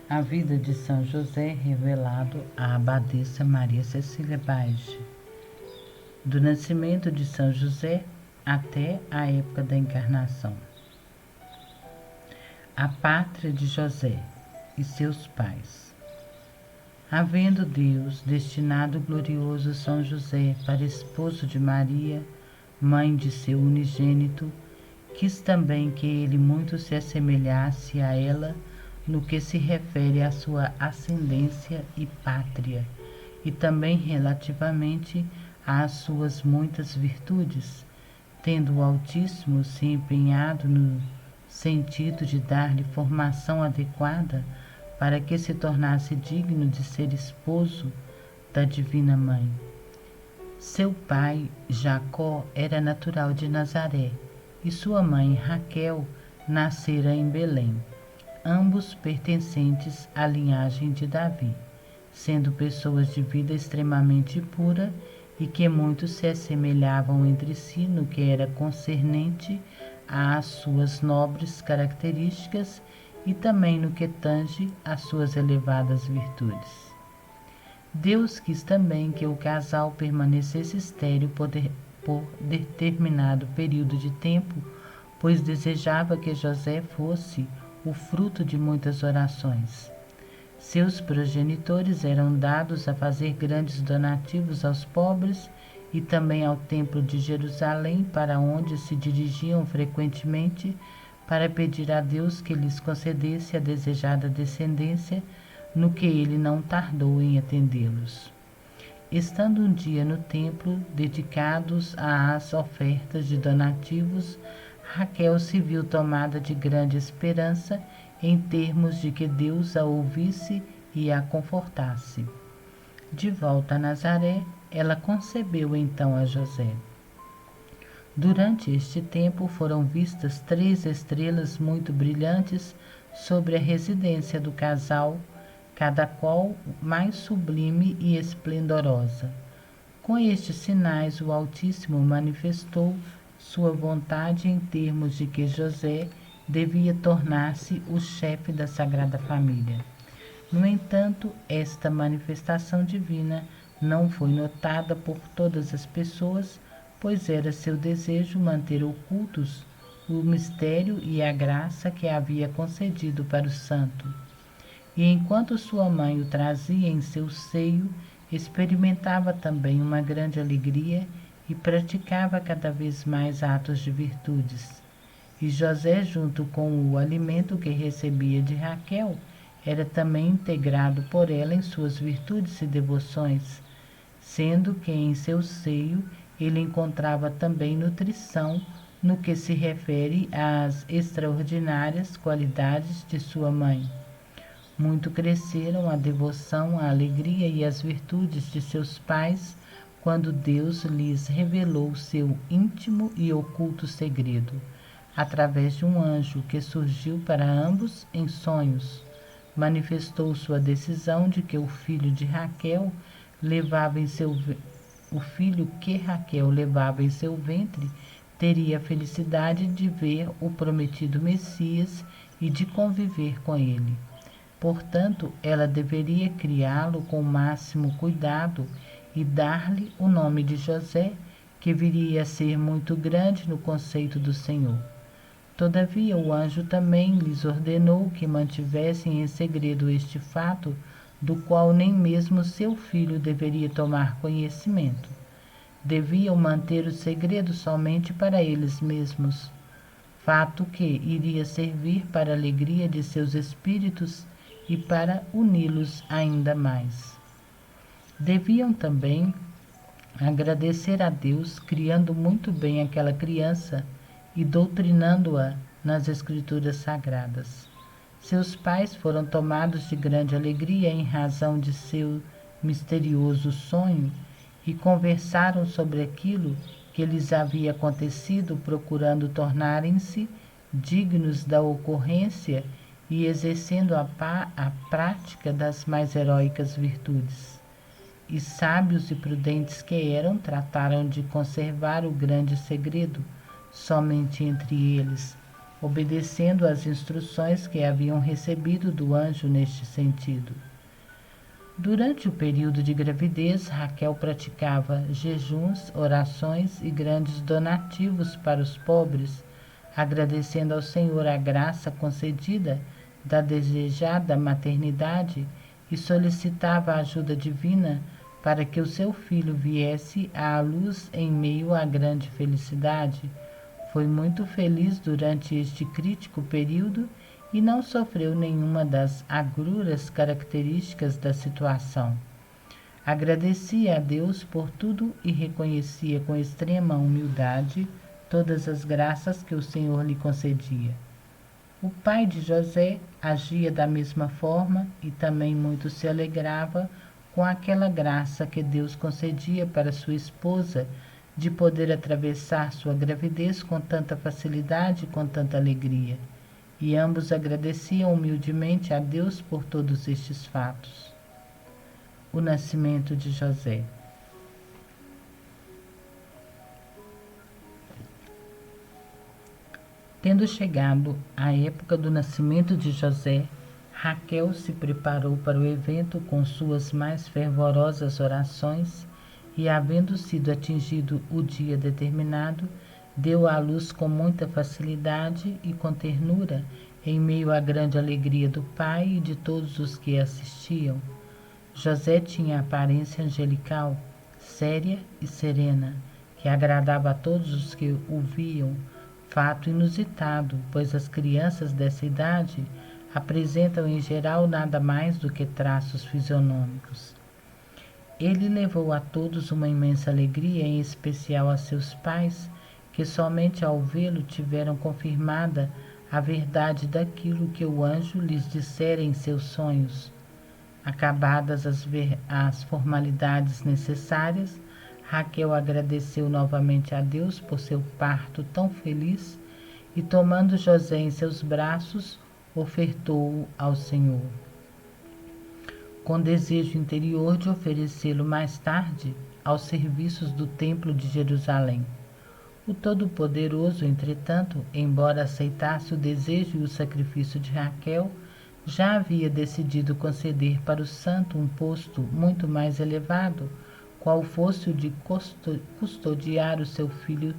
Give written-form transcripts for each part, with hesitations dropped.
A vida de São José revelado à abadesa Maria Cecília Baige. Do nascimento de São José até a época da encarnação. A pátria de José e seus pais. Havendo Deus destinado o glorioso São José para esposo de Maria, mãe de seu unigênito, quis também que ele muito se assemelhasse a ela no que se refere à sua ascendência e pátria, e também relativamente às suas muitas virtudes, tendo o Altíssimo se empenhado no sentido de dar-lhe formação adequada para que se tornasse digno de ser esposo da Divina Mãe. Seu pai, Jacó, era natural de Nazaré, e sua mãe, Raquel, nascera em Belém, ambos pertencentes à linhagem de Davi, sendo pessoas de vida extremamente pura e que muito se assemelhavam entre si no que era concernente às suas nobres características e também no que tange às suas elevadas virtudes. Deus quis também que o casal permanecesse estéril por determinado período de tempo, pois desejava que José fosse o fruto de muitas orações. Seus progenitores eram dados a fazer grandes donativos aos pobres e também ao templo de Jerusalém, para onde se dirigiam frequentemente para pedir a Deus que lhes concedesse a desejada descendência, no que ele não tardou em atendê-los. Estando um dia no templo, dedicados às ofertas de donativos, Raquel se viu tomada de grande esperança em termos de que Deus a ouvisse e a confortasse. De volta a Nazaré, ela concebeu então a José. Durante este tempo foram vistas 3 estrelas muito brilhantes sobre a residência do casal, cada qual mais sublime e esplendorosa. Com estes sinais, o Altíssimo manifestou sua vontade em termos de que José devia tornar-se o chefe da Sagrada Família. No entanto, esta manifestação divina não foi notada por todas as pessoas, pois era seu desejo manter ocultos o mistério e a graça que havia concedido para o santo. E enquanto sua mãe o trazia em seu seio, experimentava também uma grande alegria e praticava cada vez mais atos de virtudes. E José, junto com o alimento que recebia de Raquel, era também integrado por ela em suas virtudes e devoções, sendo que em seu seio ele encontrava também nutrição no que se refere às extraordinárias qualidades de sua mãe. Muito cresceram a devoção, a alegria e as virtudes de seus pais quando Deus lhes revelou seu íntimo e oculto segredo, através de um anjo que surgiu para ambos em sonhos. Manifestou sua decisão de que o filho que Raquel levava em seu ventre teria a felicidade de ver o prometido Messias e de conviver com ele. Portanto, ela deveria criá-lo com o máximo cuidado e dar-lhe o nome de José, que viria a ser muito grande no conceito do Senhor. Todavia, o anjo também lhes ordenou que mantivessem em segredo este fato, do qual nem mesmo seu filho deveria tomar conhecimento. Deviam manter o segredo somente para eles mesmos, fato que iria servir para a alegria de seus espíritos e para uni-los ainda mais. Deviam também agradecer a Deus, criando muito bem aquela criança e doutrinando-a nas Escrituras Sagradas. Seus pais foram tomados de grande alegria em razão de seu misterioso sonho e conversaram sobre aquilo que lhes havia acontecido, procurando tornarem-se dignos da ocorrência e exercendo a prática das mais heróicas virtudes. E sábios e prudentes que eram, trataram de conservar o grande segredo somente entre eles, obedecendo às instruções que haviam recebido do anjo neste sentido. Durante o período de gravidez, Raquel praticava jejuns, orações e grandes donativos para os pobres, agradecendo ao Senhor a graça concedida da desejada maternidade e solicitava a ajuda divina para que o seu filho viesse à luz em meio à grande felicidade. Foi muito feliz durante este crítico período e não sofreu nenhuma das agruras características da situação. Agradecia a Deus por tudo e reconhecia com extrema humildade todas as graças que o Senhor lhe concedia. O pai de José agia da mesma forma e também muito se alegrava com aquela graça que Deus concedia para sua esposa de poder atravessar sua gravidez com tanta facilidade e com tanta alegria. E ambos agradeciam humildemente a Deus por todos estes fatos. O nascimento de José. Tendo chegado a época do nascimento de José, Raquel se preparou para o evento com suas mais fervorosas orações e, havendo sido atingido o dia determinado, deu à luz com muita facilidade e com ternura, em meio à grande alegria do pai e de todos os que assistiam. José tinha aparência angelical, séria e serena, que agradava a todos os que o viam, fato inusitado, pois as crianças dessa idade apresentam em geral nada mais do que traços fisionômicos. Ele levou a todos uma imensa alegria, em especial a seus pais, que somente ao vê-lo tiveram confirmada a verdade daquilo que o anjo lhes dissera em seus sonhos. Acabadas as formalidades necessárias, Raquel agradeceu novamente a Deus por seu parto tão feliz e, tomando José em seus braços, ofertou-o ao Senhor, com desejo interior de oferecê-lo mais tarde aos serviços do Templo de Jerusalém. O Todo-Poderoso, entretanto, embora aceitasse o desejo e o sacrifício de Raquel, já havia decidido conceder para o santo um posto muito mais elevado, qual fosse o de custodiar o seu filho,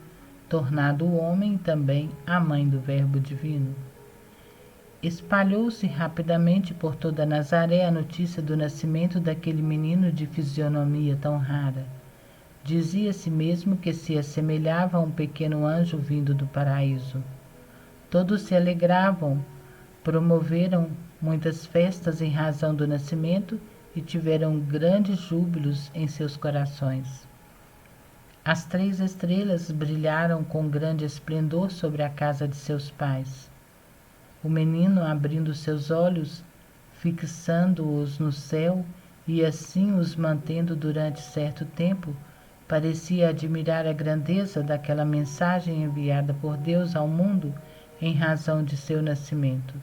tornado homem e também a mãe do Verbo Divino. Espalhou-se rapidamente por toda Nazaré a notícia do nascimento daquele menino de fisionomia tão rara. Dizia-se mesmo que se assemelhava a um pequeno anjo vindo do paraíso. Todos se alegravam, promoveram muitas festas em razão do nascimento e tiveram grandes júbilos em seus corações. As 3 estrelas brilharam com grande esplendor sobre a casa de seus pais. O menino, abrindo seus olhos, fixando-os no céu e assim os mantendo durante certo tempo, parecia admirar a grandeza daquela mensagem enviada por Deus ao mundo em razão de seu nascimento.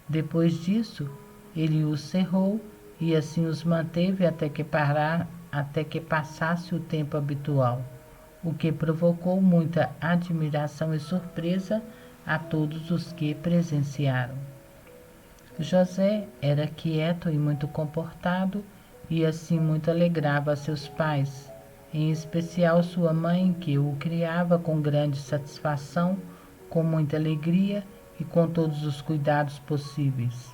Depois disso, ele os cerrou e assim os manteve até que passasse o tempo habitual, o que provocou muita admiração e surpresa a todos os que presenciaram. José era quieto e muito comportado e assim muito alegrava a seus pais, em especial sua mãe, que o criava com grande satisfação, com muita alegria e com todos os cuidados possíveis.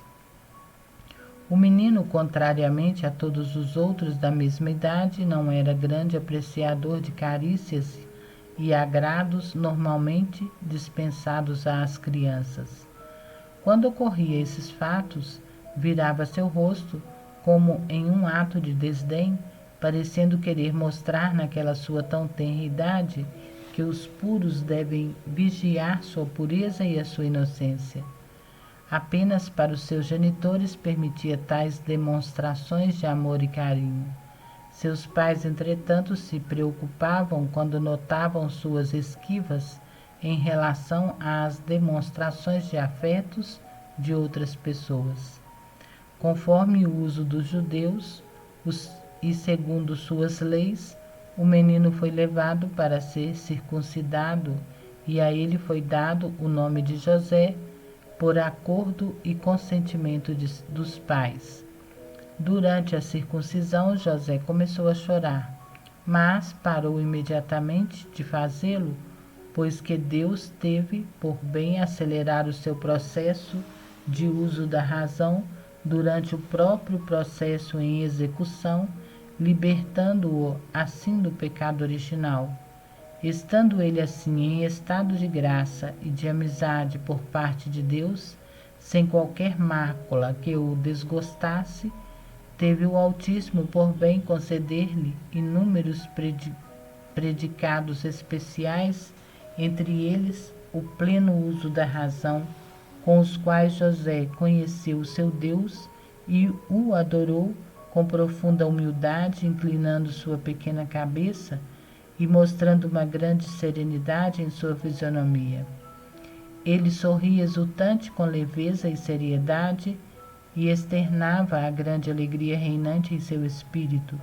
O menino, contrariamente a todos os outros da mesma idade, não era grande apreciador de carícias e agrados normalmente dispensados às crianças. Quando ocorria esses fatos, virava seu rosto como em um ato de desdém, parecendo querer mostrar naquela sua tão tenra idade que os puros devem vigiar sua pureza e a sua inocência. Apenas para os seus genitores permitia tais demonstrações de amor e carinho. Seus pais, entretanto, se preocupavam quando notavam suas esquivas em relação às demonstrações de afetos de outras pessoas. Conforme o uso dos judeus e segundo suas leis, o menino foi levado para ser circuncidado e a ele foi dado o nome de José, por acordo e consentimento dos pais. Durante a circuncisão, José começou a chorar, mas parou imediatamente de fazê-lo, pois que Deus teve por bem acelerar o seu processo de uso da razão durante o próprio processo em execução, libertando-o assim do pecado original. Estando ele assim em estado de graça e de amizade por parte de Deus, sem qualquer mácula que o desgostasse, teve o Altíssimo por bem conceder-lhe inúmeros predicados especiais, entre eles o pleno uso da razão, com os quais José conheceu o seu Deus e o adorou com profunda humildade, inclinando sua pequena cabeça e mostrando uma grande serenidade em sua fisionomia. Ele sorria exultante com leveza e seriedade e externava a grande alegria reinante em seu espírito.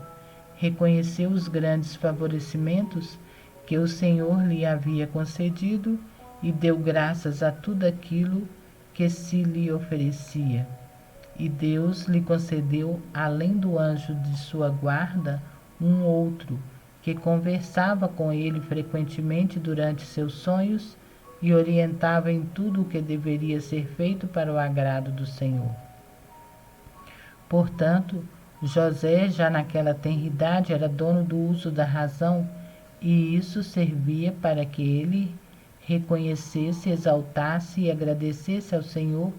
Reconheceu os grandes favorecimentos que o Senhor lhe havia concedido e deu graças a tudo aquilo que se lhe oferecia. E Deus lhe concedeu, além do anjo de sua guarda, um outro, que conversava com ele frequentemente durante seus sonhos e orientava em tudo o que deveria ser feito para o agrado do Senhor. Portanto, José, já naquela tenridade, era dono do uso da razão, e isso servia para que ele reconhecesse, exaltasse e agradecesse ao Senhor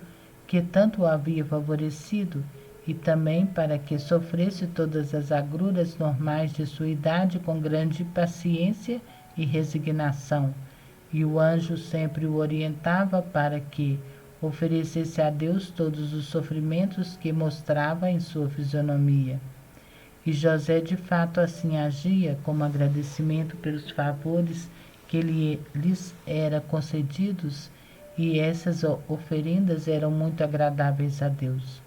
que tanto o havia favorecido, e também para que sofresse todas as agruras normais de sua idade com grande paciência e resignação, e o anjo sempre o orientava para que oferecesse a Deus todos os sofrimentos que mostrava em sua fisionomia. E José de fato assim agia, como agradecimento pelos favores que lhes eram concedidos, e essas oferendas eram muito agradáveis a Deus.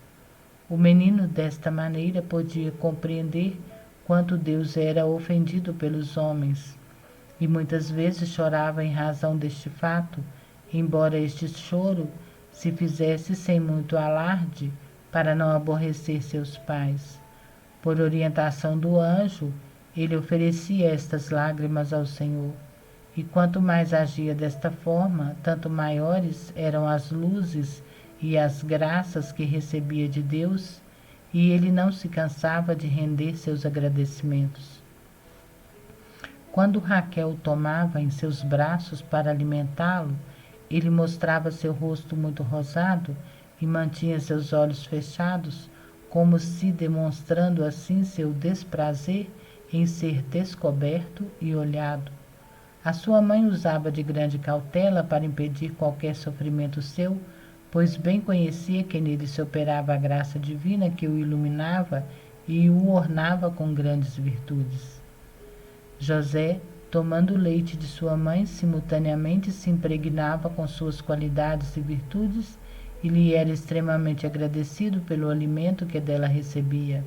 O menino desta maneira podia compreender quanto Deus era ofendido pelos homens, e muitas vezes chorava em razão deste fato, embora este choro se fizesse sem muito alarde, para não aborrecer seus pais. Por orientação do anjo, ele oferecia estas lágrimas ao Senhor, e quanto mais agia desta forma, tanto maiores eram as luzes e as graças que recebia de Deus, e ele não se cansava de render seus agradecimentos. Quando Raquel o tomava em seus braços para alimentá-lo, ele mostrava seu rosto muito rosado e mantinha seus olhos fechados, como se demonstrando assim seu desprazer em ser descoberto e olhado. A sua mãe usava de grande cautela para impedir qualquer sofrimento seu, pois bem conhecia que nele se operava a graça divina que o iluminava e o ornava com grandes virtudes. José, tomando o leite de sua mãe, simultaneamente se impregnava com suas qualidades e virtudes e lhe era extremamente agradecido pelo alimento que dela recebia.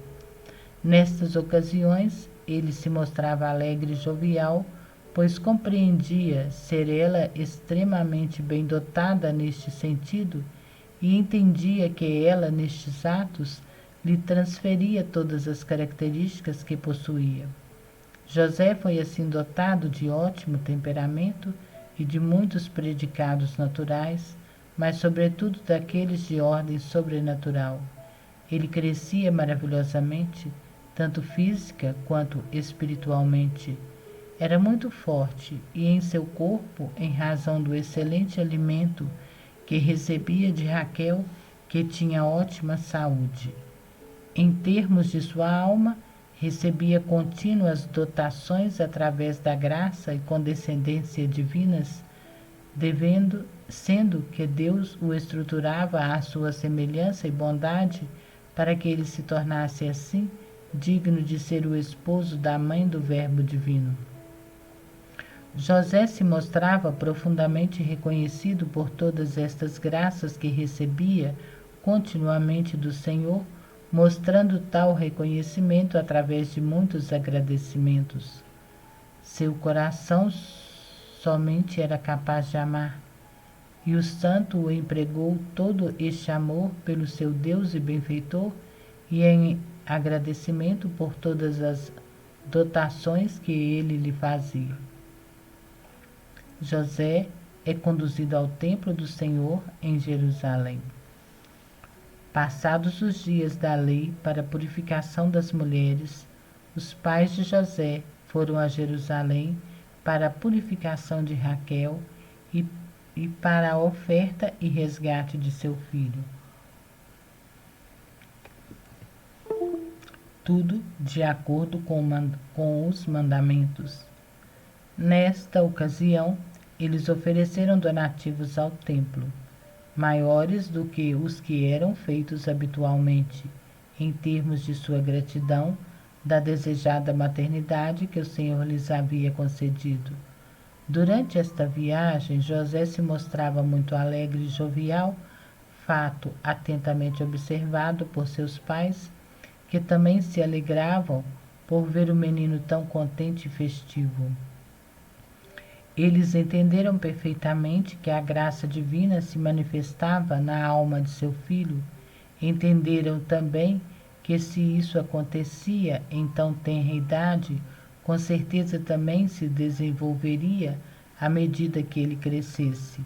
Nestas ocasiões, ele se mostrava alegre e jovial, pois compreendia ser ela extremamente bem dotada neste sentido e entendia que ela, nestes atos, lhe transferia todas as características que possuía. José foi assim dotado de ótimo temperamento e de muitos predicados naturais, mas sobretudo daqueles de ordem sobrenatural. Ele crescia maravilhosamente, tanto física quanto espiritualmente. Era muito forte e em seu corpo, em razão do excelente alimento que recebia de Raquel, que tinha ótima saúde. Em termos de sua alma, recebia contínuas dotações através da graça e condescendência divinas, sendo que Deus o estruturava à sua semelhança e bondade, para que ele se tornasse assim digno de ser o esposo da mãe do Verbo divino. José se mostrava profundamente reconhecido por todas estas graças que recebia continuamente do Senhor, mostrando tal reconhecimento através de muitos agradecimentos. Seu coração somente era capaz de amar. E o santo o empregou todo este amor pelo seu Deus e benfeitor, e em agradecimento por todas as dotações que ele lhe fazia. José é conduzido ao templo do Senhor em Jerusalém. Passados os dias da lei para a purificação das mulheres, os pais de José foram a Jerusalém para a purificação de Raquel e para a oferta e resgate de seu filho. Tudo de acordo com os mandamentos. Nesta ocasião, eles ofereceram donativos ao templo, maiores do que os que eram feitos habitualmente, em termos de sua gratidão da desejada maternidade que o Senhor lhes havia concedido. Durante esta viagem, José se mostrava muito alegre e jovial, fato atentamente observado por seus pais, que também se alegravam por ver o menino tão contente e festivo. Eles entenderam perfeitamente que a graça divina se manifestava na alma de seu filho. Entenderam também que, se isso acontecia em tão tenra idade, com certeza também se desenvolveria à medida que ele crescesse.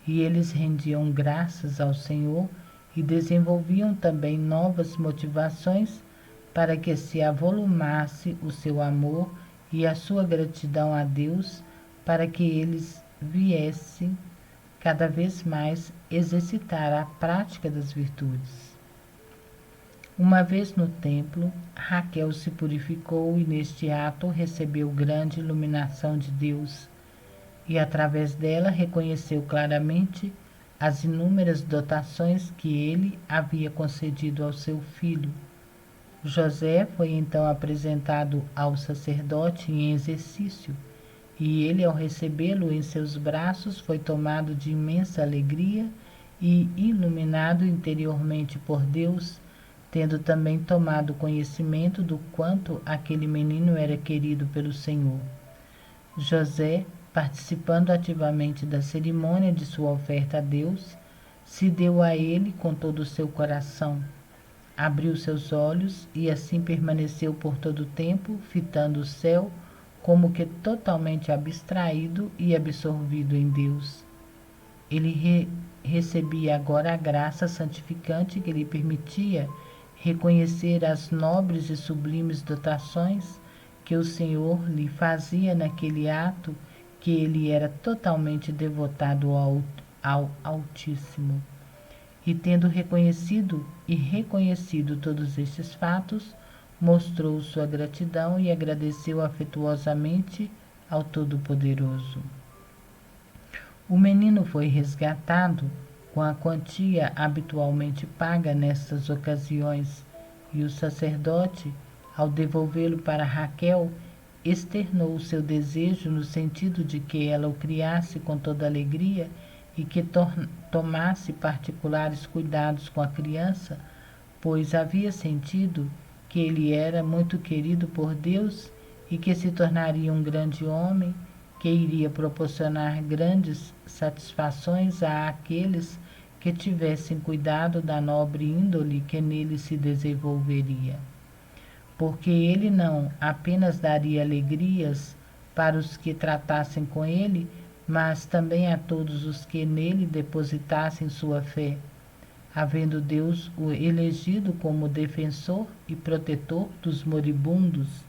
E eles rendiam graças ao Senhor e desenvolviam também novas motivações para que se avolumasse o seu amor e a sua gratidão a Deus, para que eles viessem cada vez mais exercitar a prática das virtudes. Uma vez no templo, Raquel se purificou e neste ato recebeu grande iluminação de Deus, e através dela reconheceu claramente as inúmeras dotações que ele havia concedido ao seu filho. José foi então apresentado ao sacerdote em exercício, e ele, ao recebê-lo em seus braços, foi tomado de imensa alegria e iluminado interiormente por Deus, tendo também tomado conhecimento do quanto aquele menino era querido pelo Senhor. José, participando ativamente da cerimônia de sua oferta a Deus, se deu a ele com todo o seu coração. Abriu seus olhos e assim permaneceu por todo o tempo, fitando o céu, como que totalmente abstraído e absorvido em Deus. Ele recebia agora a graça santificante que lhe permitia reconhecer as nobres e sublimes dotações que o Senhor lhe fazia naquele ato que ele era totalmente devotado ao Altíssimo. E tendo reconhecido e reconhecido todos estes fatos, mostrou sua gratidão e agradeceu afetuosamente ao Todo-Poderoso. O menino foi resgatado com a quantia habitualmente paga nestas ocasiões, e o sacerdote, ao devolvê-lo para Raquel, externou o seu desejo no sentido de que ela o criasse com toda alegria e que tomasse particulares cuidados com a criança, pois havia sentido que ele era muito querido por Deus e que se tornaria um grande homem, que iria proporcionar grandes satisfações àqueles que tivessem cuidado da nobre índole que nele se desenvolveria. Porque ele não apenas daria alegrias para os que tratassem com ele, mas também a todos os que nele depositassem sua fé, havendo Deus o elegido como defensor e protetor dos moribundos.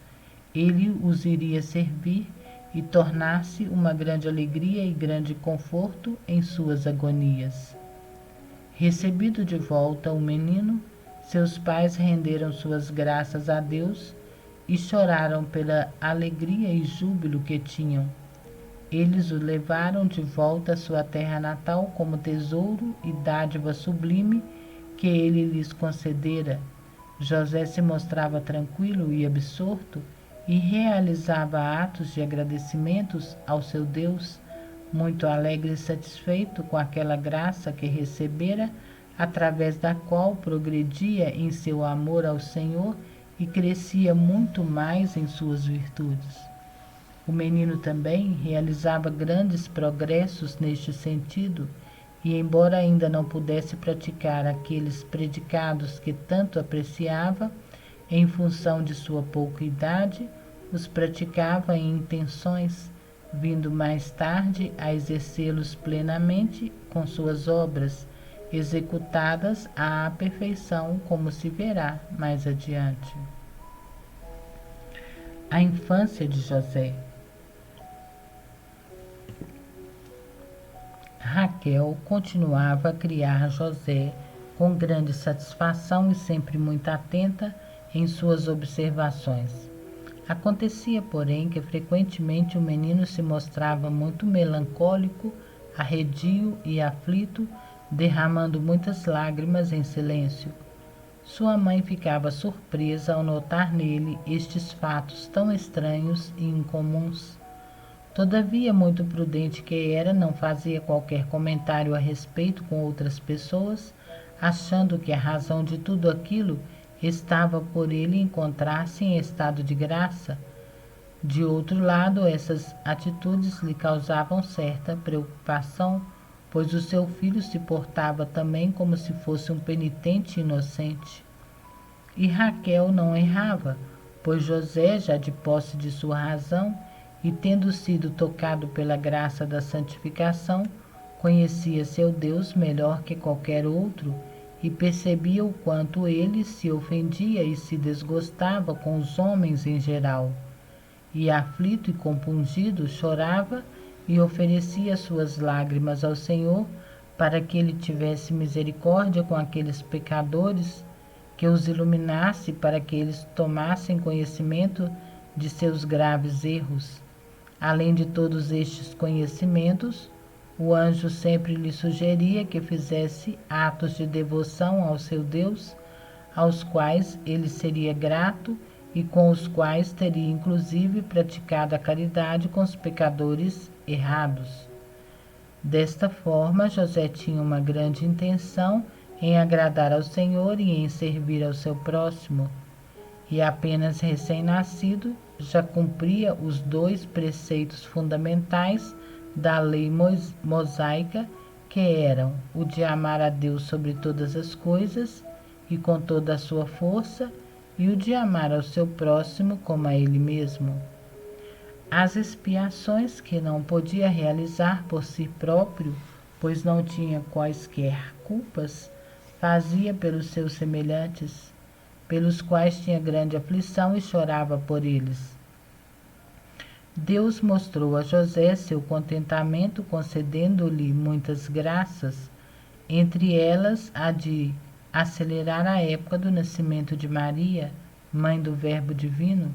Ele os iria servir e tornar-se uma grande alegria e grande conforto em suas agonias. Recebido de volta o menino, seus pais renderam suas graças a Deus e choraram pela alegria e júbilo que tinham. Eles o levaram de volta à sua terra natal como tesouro e dádiva sublime que ele lhes concedera. José se mostrava tranquilo e absorto e realizava atos de agradecimentos ao seu Deus, muito alegre e satisfeito com aquela graça que recebera, através da qual progredia em seu amor ao Senhor e crescia muito mais em suas virtudes. O menino também realizava grandes progressos neste sentido, e embora ainda não pudesse praticar aqueles predicados que tanto apreciava, em função de sua pouca idade, os praticava em intenções, vindo mais tarde a exercê-los plenamente com suas obras, executadas à perfeição, como se verá mais adiante. A infância de José. Raquel continuava a criar José com grande satisfação e sempre muito atenta em suas observações. Acontecia, porém, que frequentemente o menino se mostrava muito melancólico, arredio e aflito, derramando muitas lágrimas em silêncio. Sua mãe ficava surpresa ao notar nele estes fatos tão estranhos e incomuns. Todavia, muito prudente que era, não fazia qualquer comentário a respeito com outras pessoas, achando que a razão de tudo aquilo estava por ele encontrar-se em estado de graça. De outro lado, essas atitudes lhe causavam certa preocupação, pois o seu filho se portava também como se fosse um penitente inocente. E Raquel não errava, pois José, já de posse de sua razão, e tendo sido tocado pela graça da santificação, conhecia seu Deus melhor que qualquer outro e percebia o quanto ele se ofendia e se desgostava com os homens em geral. E aflito e compungido, chorava e oferecia suas lágrimas ao Senhor para que ele tivesse misericórdia com aqueles pecadores, que os iluminasse para que eles tomassem conhecimento de seus graves erros. Além de todos estes conhecimentos, o anjo sempre lhe sugeria que fizesse atos de devoção ao seu Deus, aos quais ele seria grato e com os quais teria inclusive praticado a caridade com os pecadores errados. Desta forma, José tinha uma grande intenção em agradar ao Senhor e em servir ao seu próximo, e apenas recém-nascido já cumpria os 2 preceitos fundamentais da lei mosaica, que eram o de amar a Deus sobre todas as coisas e com toda a sua força, e o de amar ao seu próximo como a ele mesmo. As expiações que não podia realizar por si próprio, pois não tinha quaisquer culpas, fazia pelos seus semelhantes, pelos quais tinha grande aflição e chorava por eles. Deus mostrou a José seu contentamento, concedendo-lhe muitas graças, entre elas a de acelerar a época do nascimento de Maria, mãe do Verbo Divino,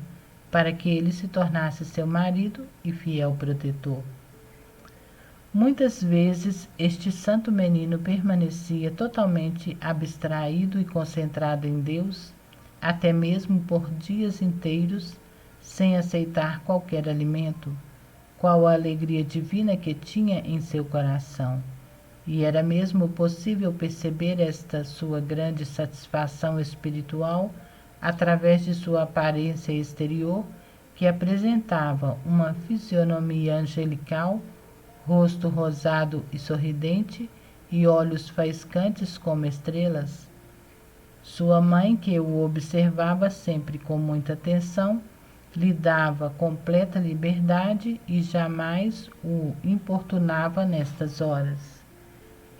para que ele se tornasse seu marido e fiel protetor. Muitas vezes este santo menino permanecia totalmente abstraído e concentrado em Deus, até mesmo por dias inteiros, sem aceitar qualquer alimento, qual a alegria divina que tinha em seu coração. E era mesmo possível perceber esta sua grande satisfação espiritual através de sua aparência exterior, que apresentava uma fisionomia angelical, rosto rosado e sorridente e olhos faiscantes como estrelas. Sua mãe, que o observava sempre com muita atenção, lhe dava completa liberdade e jamais o importunava nestas horas.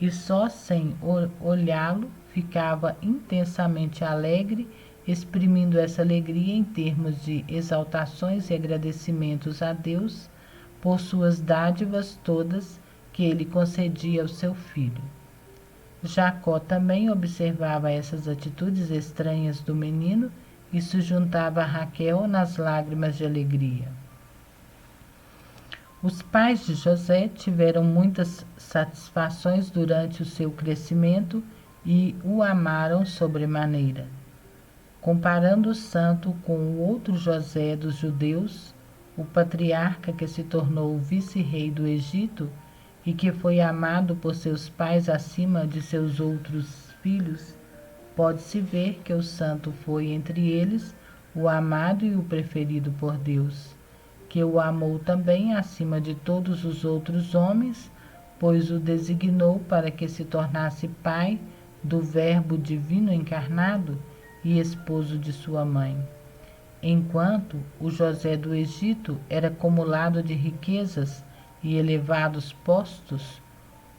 E só sem olhá-lo ficava intensamente alegre, exprimindo essa alegria em termos de exaltações e agradecimentos a Deus por suas dádivas todas que ele concedia ao seu filho. Jacó também observava essas atitudes estranhas do menino e se juntava a Raquel nas lágrimas de alegria. Os pais de José tiveram muitas satisfações durante o seu crescimento e o amaram sobremaneira. Comparando o santo com o outro José dos judeus, o patriarca que se tornou vice-rei do Egito e que foi amado por seus pais acima de seus outros filhos, pode-se ver que o santo foi entre eles o amado e o preferido por Deus, que o amou também acima de todos os outros homens, pois o designou para que se tornasse pai do Verbo divino encarnado e esposo de sua mãe. Enquanto o José do Egito era acumulado de riquezas e elevados postos,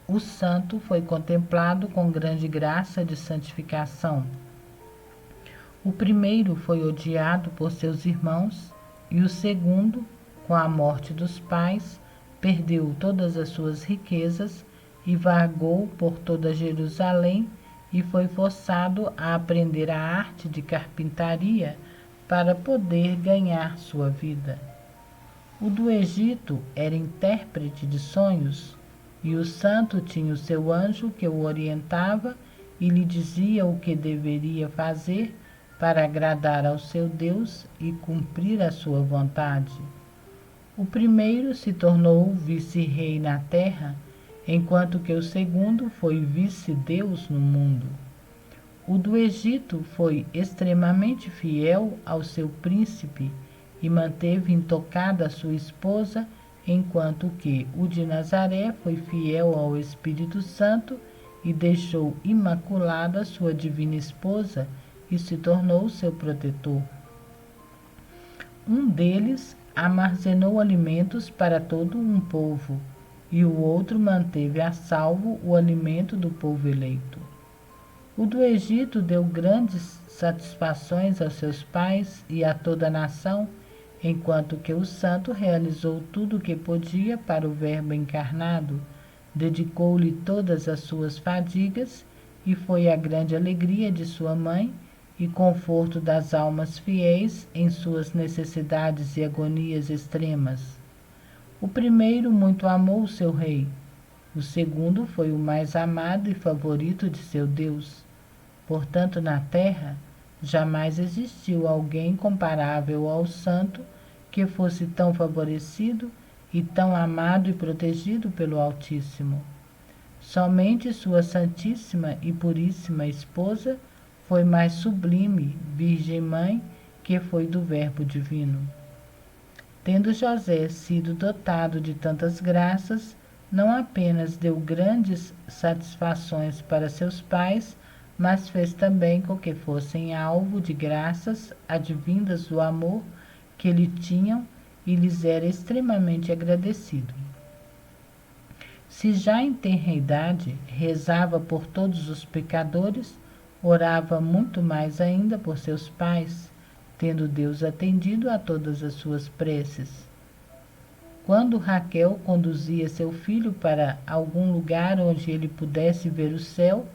o santo foi contemplado com grande graça de santificação. O primeiro foi odiado por seus irmãos, e o segundo, com a morte dos pais, perdeu todas as suas riquezas e vagou por toda Jerusalém e foi forçado a aprender a arte de carpintaria para poder ganhar sua vida. O do Egito era intérprete de sonhos, e o santo tinha o seu anjo que o orientava e lhe dizia o que deveria fazer para agradar ao seu Deus e cumprir a sua vontade. O primeiro se tornou vice-rei na terra, enquanto que o segundo foi vice-deus no mundo. O do Egito foi extremamente fiel ao seu príncipe e manteve intocada a sua esposa, enquanto que o de Nazaré foi fiel ao Espírito Santo e deixou imaculada sua divina esposa e se tornou seu protetor. Um deles armazenou alimentos para todo um povo, e o outro manteve a salvo o alimento do povo eleito. O do Egito deu grandes satisfações aos seus pais e a toda a nação, enquanto que o santo realizou tudo o que podia para o Verbo encarnado, dedicou-lhe todas as suas fadigas e foi a grande alegria de sua mãe e conforto das almas fiéis em suas necessidades e agonias extremas. O primeiro muito amou o seu rei, o segundo foi o mais amado e favorito de seu Deus. Portanto, na terra, jamais existiu alguém comparável ao santo que fosse tão favorecido e tão amado e protegido pelo Altíssimo. Somente sua santíssima e puríssima esposa foi mais sublime, Virgem Mãe, que foi do Verbo Divino. Tendo José sido dotado de tantas graças, não apenas deu grandes satisfações para seus pais, mas fez também com que fossem alvo de graças advindas do amor que lhe tinham e lhes era extremamente agradecido. Se já em tenra idade rezava por todos os pecadores, orava muito mais ainda por seus pais, tendo Deus atendido a todas as suas preces. Quando Raquel conduzia seu filho para algum lugar onde ele pudesse ver o céu,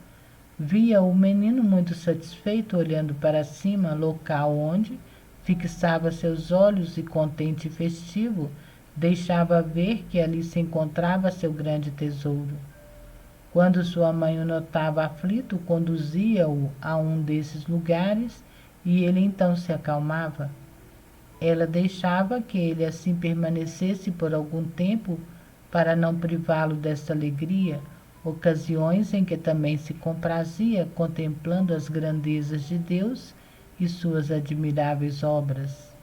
via o menino muito satisfeito olhando para cima, local onde fixava seus olhos e contente e festivo, deixava ver que ali se encontrava seu grande tesouro. Quando sua mãe o notava aflito, conduzia-o a um desses lugares e ele então se acalmava. Ela deixava que ele assim permanecesse por algum tempo para não privá-lo desta alegria, ocasiões em que também se comprazia contemplando as grandezas de Deus e suas admiráveis obras.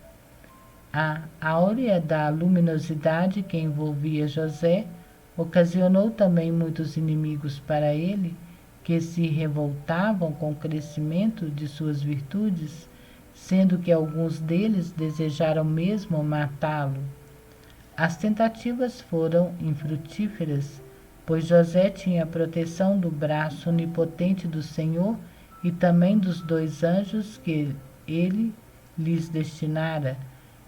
A áurea da luminosidade que envolvia José ocasionou também muitos inimigos para ele, que se revoltavam com o crescimento de suas virtudes, sendo que alguns deles desejaram mesmo matá-lo. As tentativas foram infrutíferas, pois José tinha a proteção do braço onipotente do Senhor e também dos 2 anjos que ele lhes destinara.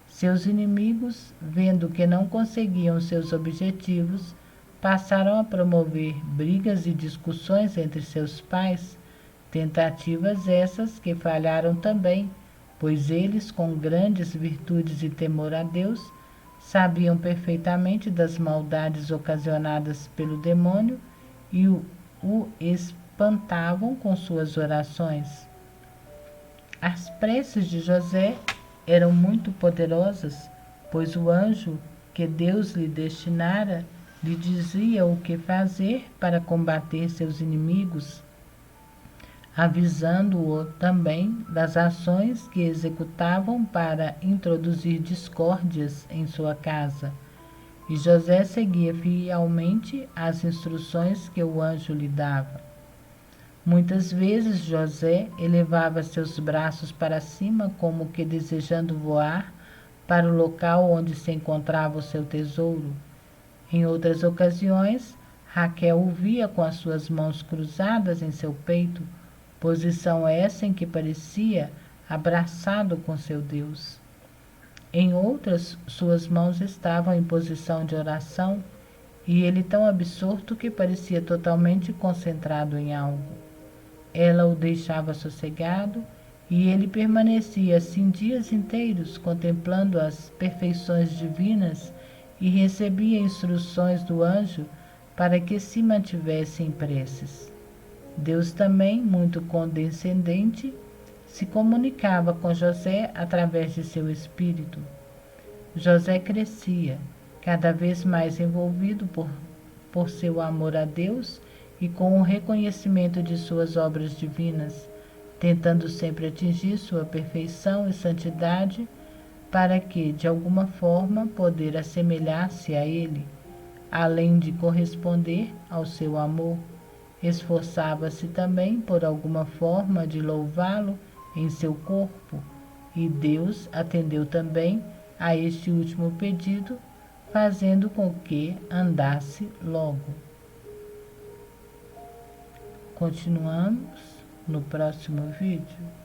Seus inimigos, vendo que não conseguiam seus objetivos, passaram a promover brigas e discussões entre seus pais, tentativas essas que falharam também, pois eles, com grandes virtudes e temor a Deus, sabiam perfeitamente das maldades ocasionadas pelo demônio e o espantavam com suas orações. As preces de José eram muito poderosas, pois o anjo que Deus lhe destinara lhe dizia o que fazer para combater seus inimigos. avisando-o também das ações que executavam para introduzir discórdias em sua casa. E José seguia fielmente as instruções que o anjo lhe dava. Muitas vezes José elevava seus braços para cima, como que desejando voar para o local onde se encontrava o seu tesouro. Em outras ocasiões, Raquel o via com as suas mãos cruzadas em seu peito, posição essa em que parecia abraçado com seu Deus. Em outras, suas mãos estavam em posição de oração e ele tão absorto que parecia totalmente concentrado em algo. Ela o deixava sossegado e ele permanecia assim dias inteiros contemplando as perfeições divinas e recebia instruções do anjo para que se mantivesse em preces. Deus também, muito condescendente, se comunicava com José através de seu espírito. José crescia, cada vez mais envolvido por seu amor a Deus e com o reconhecimento de suas obras divinas, tentando sempre atingir sua perfeição e santidade para que, de alguma forma, poder assemelhar-se a Ele, além de corresponder ao seu amor. Esforçava-se também por alguma forma de louvá-lo em seu corpo, e Deus atendeu também a este último pedido, fazendo com que andasse logo. Continuamos no próximo vídeo.